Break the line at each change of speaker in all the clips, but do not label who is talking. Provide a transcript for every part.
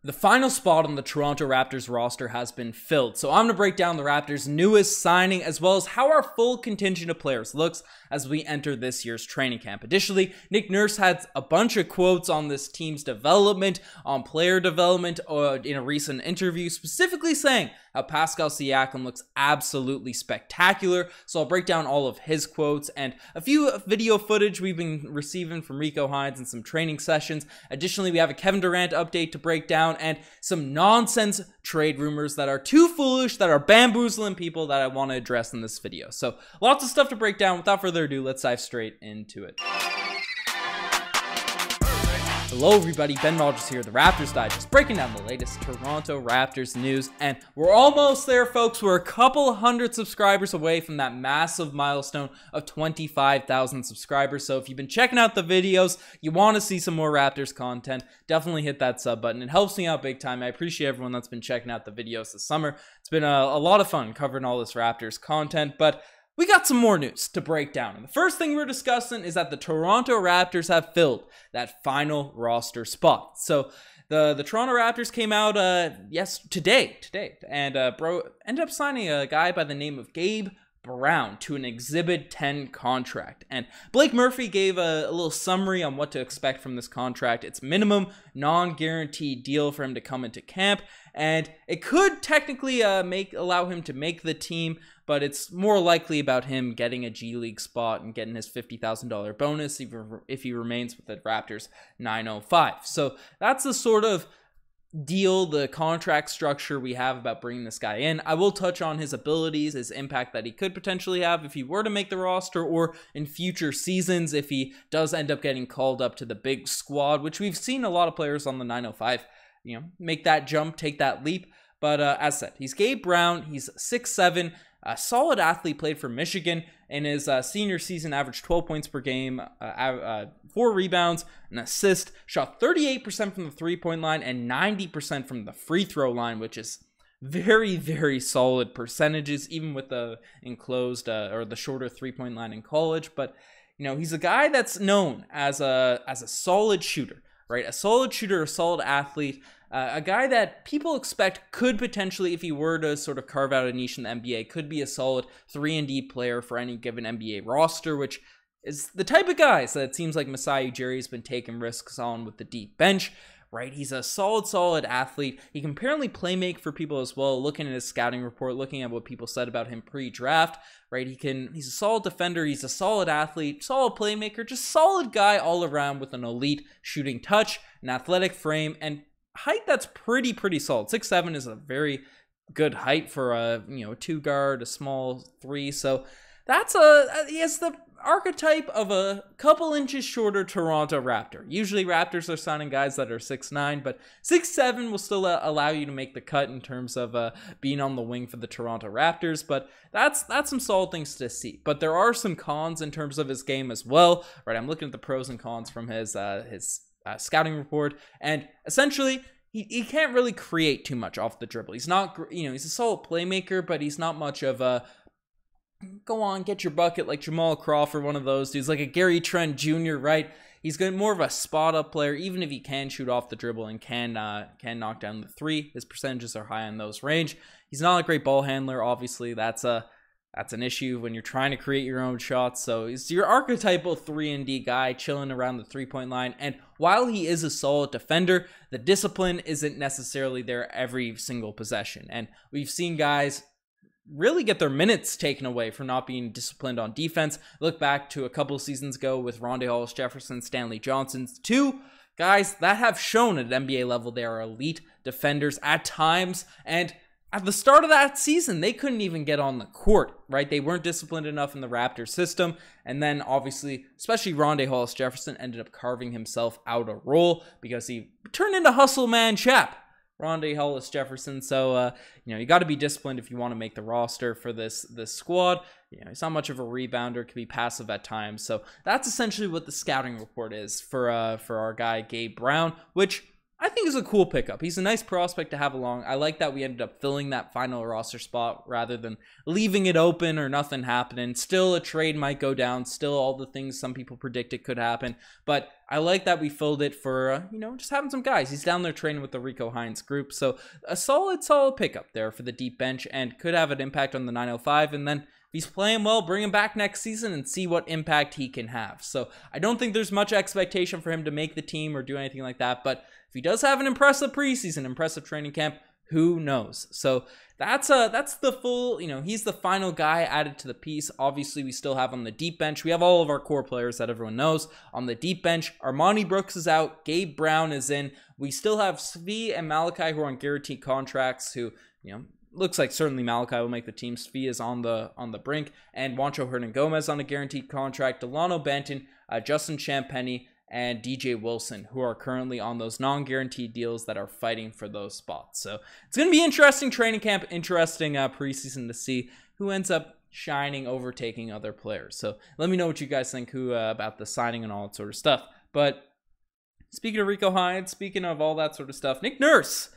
The final spot on the Toronto Raptors roster has been filled, so I'm going to break down the Raptors' newest signing as well as how our full contingent of players looks as we enter this year's training camp. Additionally, Nick Nurse had a bunch of quotes on this team's development, on player development, in a recent interview, specifically saying how Pascal Siakam looks absolutely spectacular. So I'll break down all of his quotes and a few video footage we've been receiving from Rico Hines and some training sessions. Additionally, we have a Kevin Durant update to break down and some nonsense trade rumors that are too foolish, that are bamboozling people that I want to address in this video. So lots of stuff to break down. Without further ado, let's dive straight into it. Hello everybody, Ben Rogers here, the Raptors Digest, breaking down the latest Toronto Raptors news, and we're almost there, folks. We're a couple hundred subscribers away from that massive milestone of 25,000 subscribers, so if you've been checking out the videos, you want to see some more Raptors content, definitely hit that sub button. It helps me out big time. I appreciate everyone that's been checking out the videos this summer. It's been a lot of fun covering all this Raptors content, but we got some more news to break down. And the first thing we're discussing is that the Toronto Raptors have filled that final roster spot. So the Toronto Raptors came out today, and ended up signing a guy by the name of Gabe Brown to an Exhibit 10 contract. And Blake Murphy gave a little summary on what to expect from this contract. It's minimum non-guaranteed deal for him to come into camp, and it could technically allow him to make the team, but it's more likely about him getting a G League spot and getting his $50,000 bonus if he remains with the Raptors 905. So that's the sort of deal, the contract structure we have about bringing this guy in. I will touch on his abilities, his impact that he could potentially have if he were to make the roster, or in future seasons if he does end up getting called up to the big squad, which we've seen a lot of players on the 905, make that jump, take that leap. But as said, he's Gabe Brown. He's 6'7", a solid athlete, played for Michigan. In his senior season, averaged 12 points per game, 4 rebounds, an assist, shot 38% from the three-point line and 90% from the free throw line, which is very, very solid percentages, even with the enclosed or the shorter three-point line in college. But he's a guy that's known as a solid shooter, right? A solid shooter, a solid athlete. A guy that people expect could potentially, if he were to sort of carve out a niche in the NBA, could be a solid 3-and-D player for any given NBA roster, which is the type of guys that it seems like Masai Ujiri's been taking risks on with the deep bench, right? He's a solid athlete. He can apparently play make for people as well. Looking at his scouting report, looking at what people said about him pre-draft, right? He's a solid defender. He's a solid athlete, solid playmaker, just solid guy all around with an elite shooting touch, an athletic frame, and height that's pretty solid. 6'7" is a very good height for a two guard, a small 3. So that's he has the archetype of a couple inches shorter Toronto Raptor. Usually Raptors are signing guys that are 6'9", but 6'7" will still allow you to make the cut in terms of being on the wing for the Toronto Raptors. But that's some solid things to see. But there are some cons in terms of his game as well, right? I'm looking at the pros and cons from his scouting report, and essentially he can't really create too much off the dribble. He's not, he's a solid playmaker, but he's not much of a go on, get your bucket like Jamal Crawford, one of those dudes, like a Gary Trent Jr., right? He's more of a spot up player, even if he can shoot off the dribble and can knock down the 3. His percentages are high in those range. He's not a great ball handler, obviously. That's an issue when you're trying to create your own shots. So he's your archetypal 3-and-D guy chilling around the three-point line. And while he is a solid defender, the discipline isn't necessarily there every single possession. And we've seen guys really get their minutes taken away for not being disciplined on defense. Look back to a couple seasons ago with Rondae Hollis-Jefferson, Stanley Johnson, 2 guys that have shown at NBA level they are elite defenders at times. And at the start of that season, they couldn't even get on the court, right? They weren't disciplined enough in the Raptors system. And then obviously, especially Rondae Hollis-Jefferson ended up carving himself out a role because he turned into hustle man chap, Rondae Hollis-Jefferson. So, you got to be disciplined if you want to make the roster for this squad. He's not much of a rebounder, can be passive at times. So that's essentially what the scouting report is for our guy Gabe Brown, which I think is a cool pickup. He's a nice prospect to have along. I like that we ended up filling that final roster spot rather than leaving it open or nothing happening. Still, a trade might go down. Still, all the things some people predicted could happen. But I like that we filled it for, just having some guys. He's down there training with the Rico Hines group. So a solid pickup there for the deep bench and could have an impact on the 905. And then if he's playing well, bring him back next season and see what impact he can have. So I don't think there's much expectation for him to make the team or do anything like that. But if he does have an impressive preseason, impressive training camp, who knows? So that's the full, he's the final guy added to the piece. Obviously, we still have on the deep bench. We have all of our core players that everyone knows. On the deep bench, Armani Brooks is out. Gabe Brown is in. We still have Svi and Malachi who are on guaranteed contracts who, looks like certainly Malachi will make the team. Svi is on the brink. And Juancho Hernan-Gomez on a guaranteed contract. Delano Benton, Justin Champagny, and DJ Wilson, who are currently on those non-guaranteed deals that are fighting for those spots. So it's going to be interesting training camp, interesting preseason to see who ends up shining, overtaking other players. So let me know what you guys think about the signing and all that sort of stuff. But speaking of Rico Hines, speaking of all that sort of stuff, Nick Nurse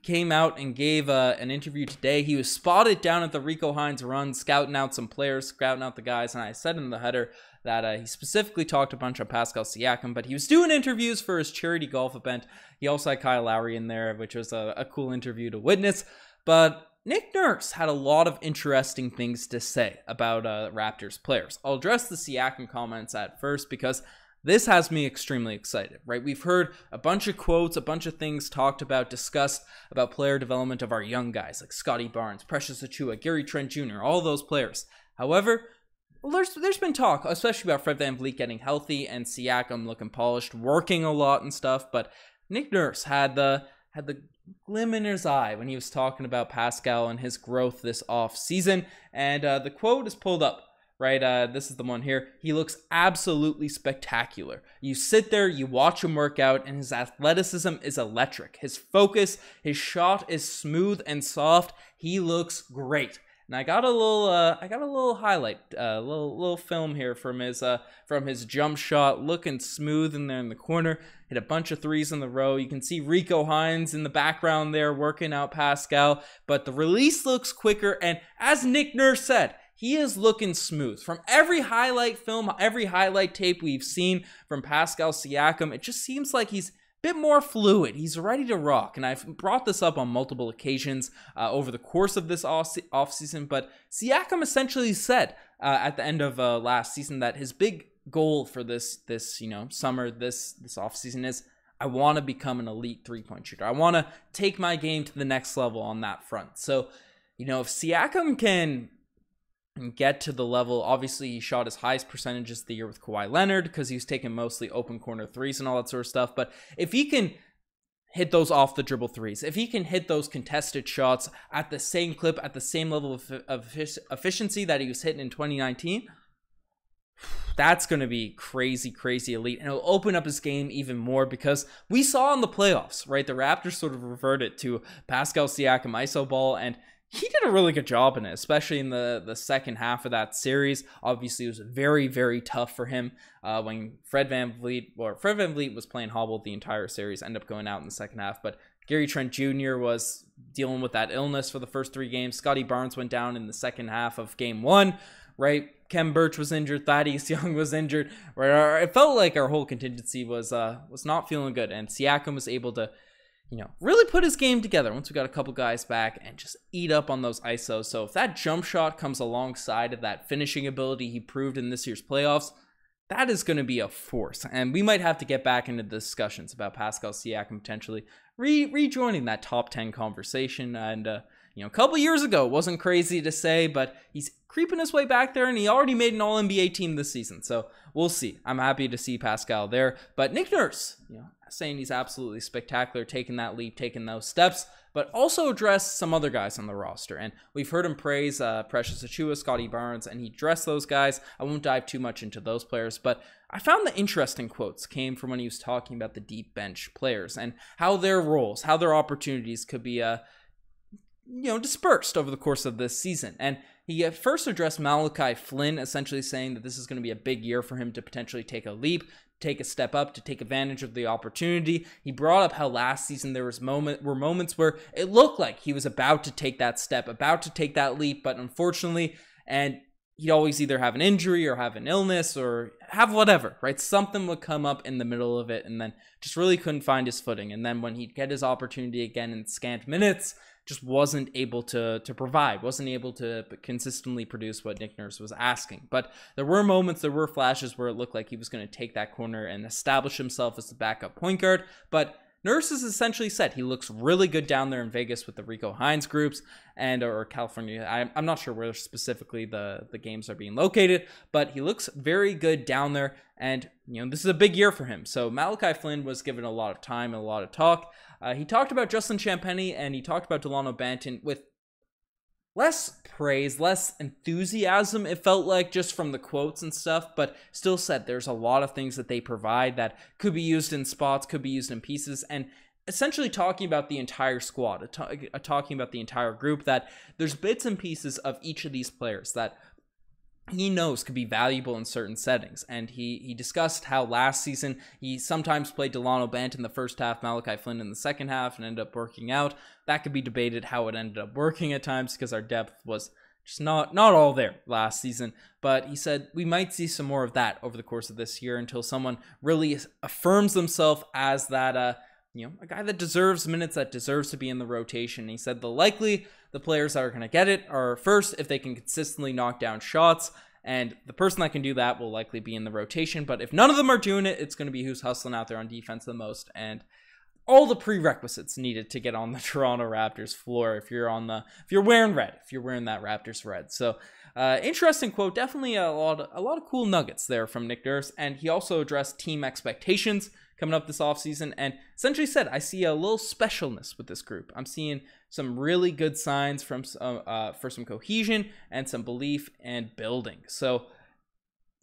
came out and gave an interview today. He was spotted down at the Rico Hines run, scouting out some players, scouting out the guys, and I said in the header that he specifically talked a bunch of Pascal Siakam, but he was doing interviews for his charity golf event. He also had Kyle Lowry in there, which was a cool interview to witness. But Nick Nurse had a lot of interesting things to say about Raptors players. I'll address the Siakam comments at first because this has me extremely excited, right? We've heard a bunch of quotes, a bunch of things talked about, discussed about player development of our young guys like Scotty Barnes, Precious Achiuwa, Gary Trent Jr., all those players. However, well, there's been talk, especially about Fred VanVleet getting healthy and Siakam looking polished, working a lot and stuff. But Nick Nurse had the glim in his eye when he was talking about Pascal and his growth this off season. And the quote is pulled up. Right, this is the one here. He looks absolutely spectacular. You sit there, you watch him work out, and his athleticism is electric. His focus, his shot is smooth and soft. He looks great. And I got a little highlight, a little film here from his jump shot, looking smooth in there in the corner. Hit a bunch of threes in the row. You can see Rico Hines in the background there working out Pascal, but the release looks quicker. And as Nick Nurse said, he is looking smooth. From every highlight film, every highlight tape we've seen from Pascal Siakam, it just seems like he's a bit more fluid. He's ready to rock. And I've brought this up on multiple occasions over the course of this offseason, but Siakam essentially said at the end of last season that his big goal for this summer, this offseason is, I want to become an elite three-point shooter. I want to take my game to the next level on that front. So, if Siakam can get to the level, obviously he shot his highest percentages of the year with Kawhi Leonard because he was taking mostly open corner threes and all that sort of stuff. But if he can hit those off the dribble threes, if he can hit those contested shots at the same clip, at the same level of efficiency that he was hitting in 2019, that's going to be crazy, crazy elite. And it'll open up his game even more because we saw in the playoffs, right? The Raptors sort of reverted to Pascal Siakam iso ball, and he did a really good job in it, especially in the second half of that series. Obviously, it was very, very tough for him when Fred VanVleet was playing hobbled the entire series, ended up going out in the second half. But Gary Trent Jr. was dealing with that illness for the first 3 games. Scotty Barnes went down in the second half of game 1, right? Kem Birch was injured. Thaddeus Young was injured. Right? It felt like our whole contingency was not feeling good, and Siakam was able to really put his game together once we got a couple guys back and just eat up on those ISOs. So if that jump shot comes alongside of that finishing ability he proved in this year's playoffs, that is going to be a force. And we might have to get back into discussions about Pascal Siakam potentially rejoining that top 10 conversation. And, a couple years ago, it wasn't crazy to say, but he's creeping his way back there, and he already made an All-NBA team this season. So we'll see. I'm happy to see Pascal there. But Nick Nurse, saying he's absolutely spectacular, taking that leap, taking those steps, but also address some other guys on the roster. And we've heard him praise Precious Achiuwa, Scotty Barnes, and he addressed those guys. I won't dive too much into those players, but I found the interesting quotes came from when he was talking about the deep bench players and how their roles, how their opportunities could be dispersed over the course of this season. And he first addressed Malachi Flynn, essentially saying that this is going to be a big year for him to potentially take a leap. take a step up, to take advantage of the opportunity. He brought up how last season there were moments where it looked like he was about to take that step, about to take that leap, but unfortunately, and he'd always either have an injury or have an illness or have whatever, right? Something would come up in the middle of it and then just really couldn't find his footing. And then when he'd get his opportunity again in scant minutes, just wasn't able to provide, wasn't able to consistently produce what Nick Nurse was asking. But there were moments, there were flashes where it looked like he was going to take that corner and establish himself as the backup point guard. But Nurse has essentially said he looks really good down there in Vegas with the Rico Hines groups and or California. I'm not sure where specifically the games are being located, but he looks very good down there. And, this is a big year for him. So Malachi Flynn was given a lot of time and a lot of talk. He talked about Justin Champagnie and he talked about Delano Banton with less praise, less enthusiasm, it felt like, just from the quotes and stuff, but still said there's a lot of things that they provide that could be used in spots, could be used in pieces, and essentially talking about the entire squad, talking about the entire group, that there's bits and pieces of each of these players that he knows could be valuable in certain settings. And he discussed how last season he sometimes played Delano Bant in the first half, Malachi Flynn in the second half, and ended up working out. That could be debated how it ended up working at times because our depth was just not all there last season. But he said we might see some more of that over the course of this year until someone really affirms themselves as that a guy that deserves minutes, that deserves to be in the rotation. He said the players that are going to get it are, first, if they can consistently knock down shots, and the person that can do that will likely be in the rotation. But if none of them are doing it, it's going to be who's hustling out there on defense the most, and all the prerequisites needed to get on the Toronto Raptors floor if you're wearing red, if you're wearing that Raptors red. So interesting quote, definitely a lot of cool nuggets there from Nick Nurse. And he also addressed team expectations coming up this offseason and essentially said, I see a little specialness with this group. I'm seeing some really good signs for some cohesion and some belief and building. So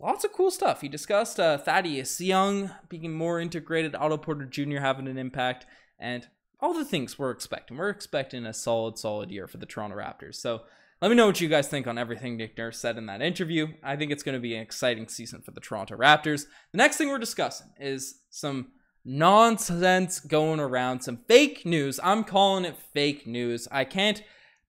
lots of cool stuff. He discussed Thaddeus Young being more integrated, Otto Porter Jr. having an impact, and all the things we're expecting. We're expecting a solid year for the Toronto Raptors. So let me know what you guys think on everything Nick Nurse said in that interview. I think it's going to be an exciting season for the Toronto Raptors. The next thing we're discussing is some nonsense going around, some fake news. I'm calling it fake news.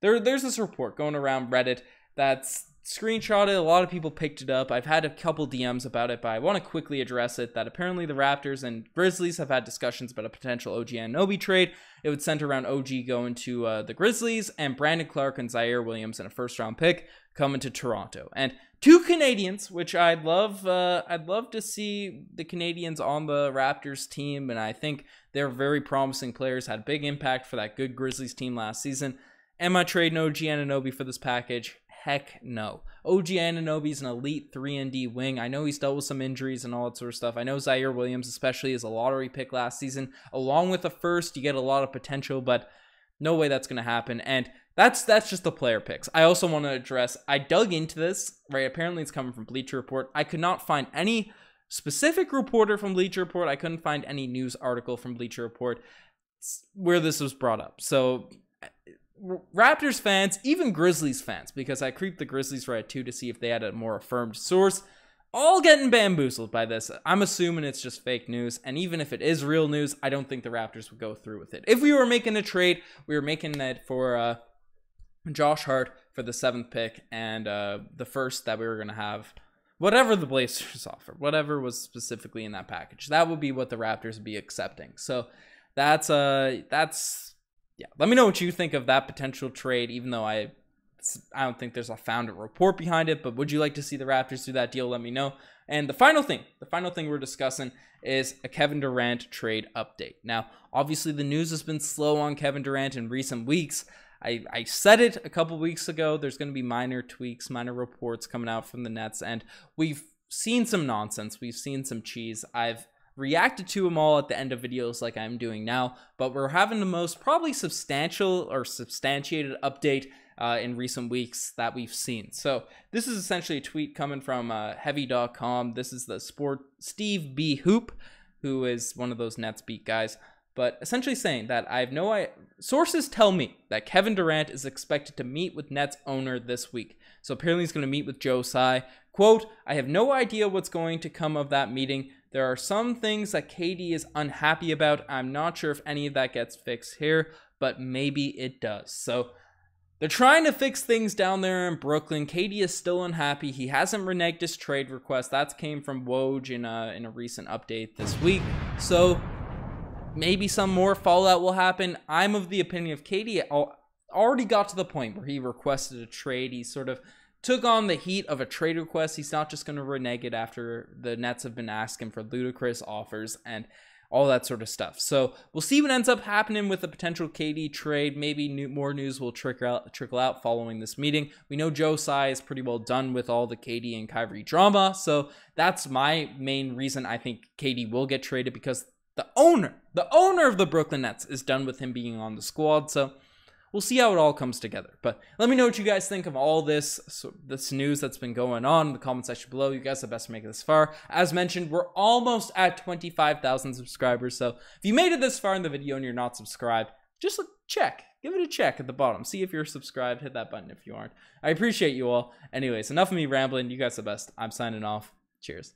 There's this report going around Reddit that's screenshotted. A lot of people picked it up. I've had a couple DMs about it, but I want to quickly address it, that apparently the Raptors and Grizzlies have had discussions about a potential OG Anunoby trade. It would center around OG going to the Grizzlies and Brandon Clark and Zaire Williams in a first-round pick coming to Toronto. And two Canadians, which I'd love to see the Canadians on the Raptors team, and I think they're very promising players, had a big impact for that good Grizzlies team last season. Am I trading OG Anunoby for this package? Heck no. OG Anunoby is an elite 3-and-D wing. I know he's dealt with some injuries and all that sort of stuff. I know Zaire Williams especially is a lottery pick last season. Along with a first, you get a lot of potential, but no way that's going to happen. And that's just the player picks. I also want to address, I dug into this, right? Apparently it's coming from Bleacher Report. I could not find any specific reporter from Bleacher Report. I couldn't find any news article from Bleacher Report where this was brought up. So Raptors fans, even Grizzlies fans, because I creeped the Grizzlies right too to see if they had a more affirmed source, all getting bamboozled by this. I'm assuming it's just fake news, and even if it is real news, I don't think the Raptors would go through with it. If we were making a trade, we were making that for Josh Hart for the 7th pick and the first that we were going to have, whatever the Blazers offer, whatever was specifically in that package, that would be what the Raptors would be accepting. So that's yeah, let me know what you think of that potential trade, even though I don't think there's a founded report behind it, but would you like to see the Raptors do that deal? Let me know. And the final thing we're discussing is a Kevin Durant trade update. Now, obviously the news has been slow on Kevin Durant in recent weeks. I said it a couple weeks ago. There's going to be minor tweaks, minor reports coming out from the Nets, and we've seen some nonsense. We've seen some cheese. I've reacted to them all at the end of videos like I'm doing now, but we're having the most probably substantial or substantiated update in recent weeks that we've seen. So this is essentially a tweet coming from heavy.com. This is the Steve B. Hoop, who is one of those Nets beat guys, but essentially saying that sources tell me that Kevin Durant is expected to meet with Nets owner this week. So apparently he's going to meet with Joe Tsai. Quote, I have no idea what's going to come of that meeting. there are some things that KD is unhappy about. I'm not sure if any of that gets fixed here, but maybe it does. So they're trying to fix things down there in Brooklyn. KD is still unhappy. He hasn't reneged his trade request. That came from Woj in a recent update this week. So maybe some more fallout will happen. I'm of the opinion of KD already got to the point where he requested a trade. He sort of took on the heat of a trade request. He's not just going to renege it after the Nets have been asking for ludicrous offers and all that sort of stuff. So we'll see what ends up happening with the potential KD trade. Maybe more news will trickle out following this meeting. We know Joe Tsai is pretty well done with all the KD and Kyrie drama. So that's my main reason I think KD will get traded, because the owner of the Brooklyn Nets is done with him being on the squad. So we'll see how it all comes together. But let me know what you guys think of all this news that's been going on in the comment section below. You guys are the best to make it this far. As mentioned, we're almost at 25,000 subscribers. So if you made it this far in the video and you're not subscribed, just give it a check at the bottom. See if you're subscribed. Hit that button if you aren't. I appreciate you all. Anyways, enough of me rambling. You guys are the best. I'm signing off. Cheers.